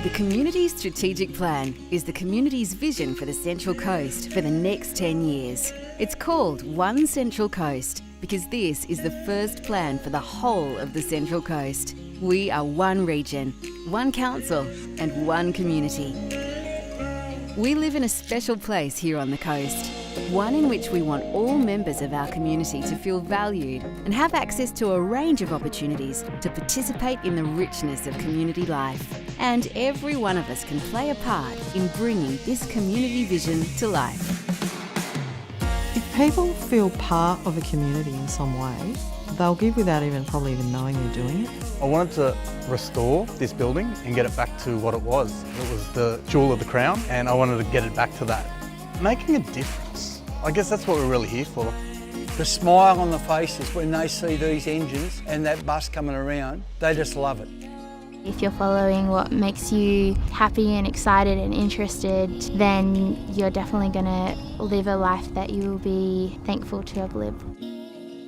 The Community Strategic Plan is the community's vision for the Central Coast for the next 10 years. It's called One Central Coast because this is the first plan for the whole of the Central Coast. We are one region, one council and one community. We live in a special place here on the coast, one in which we want all members of our community to feel valued and have access to a range of opportunities to participate in the richness of community life. And every one of us can play a part in bringing this community vision to life. If people feel part of a community in some way, they'll give without probably even knowing they're doing it. I wanted to restore this building and get it back to what it was. It was the jewel of the crown, and I wanted to get it back to that. Making a difference. I guess that's what we're really here for. The smile on the faces when they see these engines and that bus coming around, they just love it. If you're following what makes you happy and excited and interested, then you're definitely going to live a life that you will be thankful to have lived.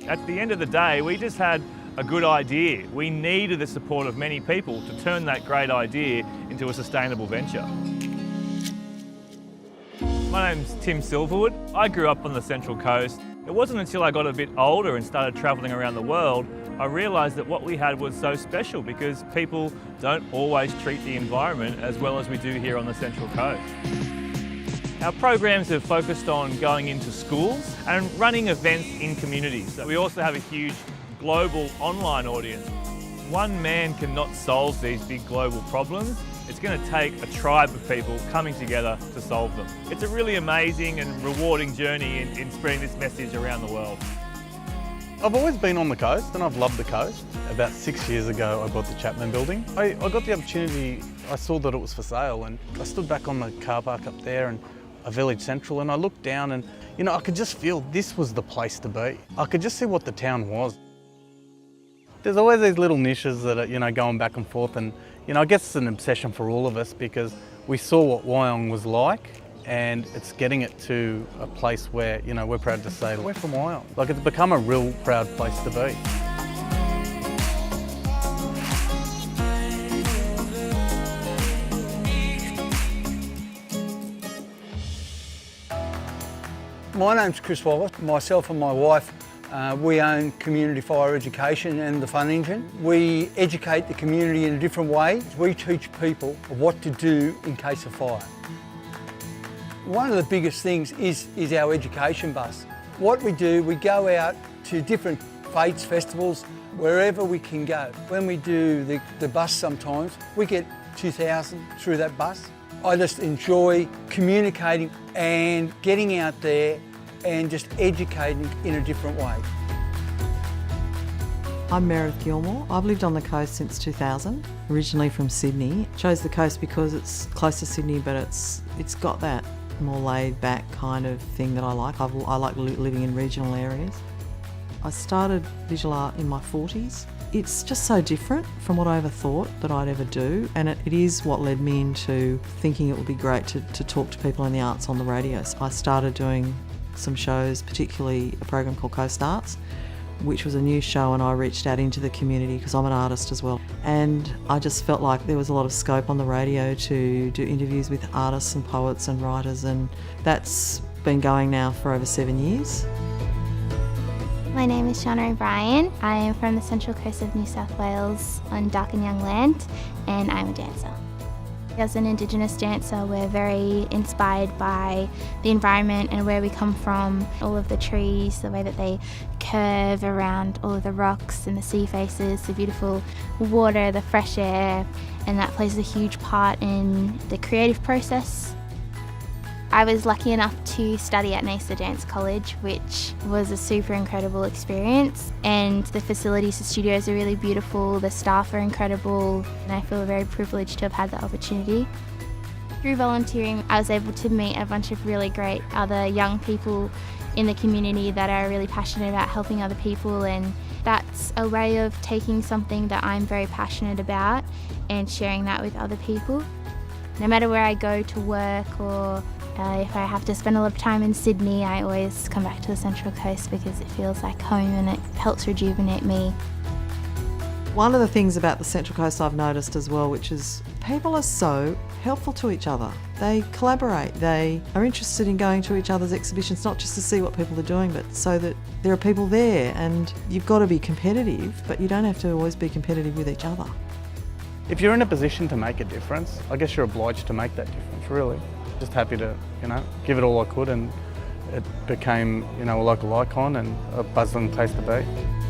At the end of the day, we just had a good idea. We needed the support of many people to turn that great idea into a sustainable venture. My name's Tim Silverwood. I grew up on the Central Coast. It wasn't until I got a bit older and started travelling around the world I realised that what we had was so special because people don't always treat the environment as well as we do here on the Central Coast. Our programs have focused on going into schools and running events in communities. We also have a huge global online audience. One man cannot solve these big global problems. It's going to take a tribe of people coming together to solve them. It's a really amazing and rewarding journey in spreading this message around the world. I've always been on the coast and I've loved the coast. About 6 years ago I bought the Chapman building. I got the opportunity, I saw that it was for sale and I stood back on the car park up there and a Village Central and I looked down and I could just feel this was the place to be. I could just see what the town was. There's always these little niches that are going back and forth and I guess it's an obsession for all of us because we saw what Wyong was like and it's getting it to a place where we're proud to say we're from Wyong. Like it's become a real proud place to be. My name's Chris Wallace. Myself and my wife, we own Community Fire Education and the Fun Engine. We educate the community in a different way. We teach people what to do in case of fire. One of the biggest things is our education bus. What we do, we go out to different fates, festivals, wherever we can go. When we do the bus sometimes, we get 2,000 through that bus. I just enjoy communicating and getting out there and just educating in a different way. I'm Meredith Gilmore. I've lived on the coast since 2000, originally from Sydney. Chose the coast because it's close to Sydney, but it's got that more laid back kind of thing that I like. I like living in regional areas. I started visual art in my 40s. It's just so different from what I ever thought that I'd ever do, and it is what led me into thinking it would be great to talk to people in the arts on the radio. So I started doing some shows, particularly a program called Coast Arts, which was a new show, and I reached out into the community because I'm an artist as well. And I just felt like there was a lot of scope on the radio to do interviews with artists and poets and writers, and that's been going now for over 7 years. My name is Shauna O'Brien. I am from the Central Coast of New South Wales on Darkinjung land, and I'm a dancer. As an Indigenous dancer, we're very inspired by the environment and where we come from, all of the trees, the way that they curve around all of the rocks and the sea faces, the beautiful water, the fresh air, and that plays a huge part in the creative process. I was lucky enough to study at Noosa Dance College, which was a super incredible experience, and the facilities, the studios are really beautiful, the staff are incredible, and I feel very privileged to have had that opportunity. Through volunteering, I was able to meet a bunch of really great other young people in the community that are really passionate about helping other people, and that's a way of taking something that I'm very passionate about and sharing that with other people. No matter where I go to work or if I have to spend a lot of time in Sydney, I always come back to the Central Coast because it feels like home and it helps rejuvenate me. One of the things about the Central Coast I've noticed as well, which is people are so helpful to each other. They collaborate, they are interested in going to each other's exhibitions, not just to see what people are doing, but so that there are people there. And you've got to be competitive, but you don't have to always be competitive with each other. If you're in a position to make a difference, I guess you're obliged to make that difference, really. Just happy to, give it all I could, and it became, a local icon and a bustling place to be.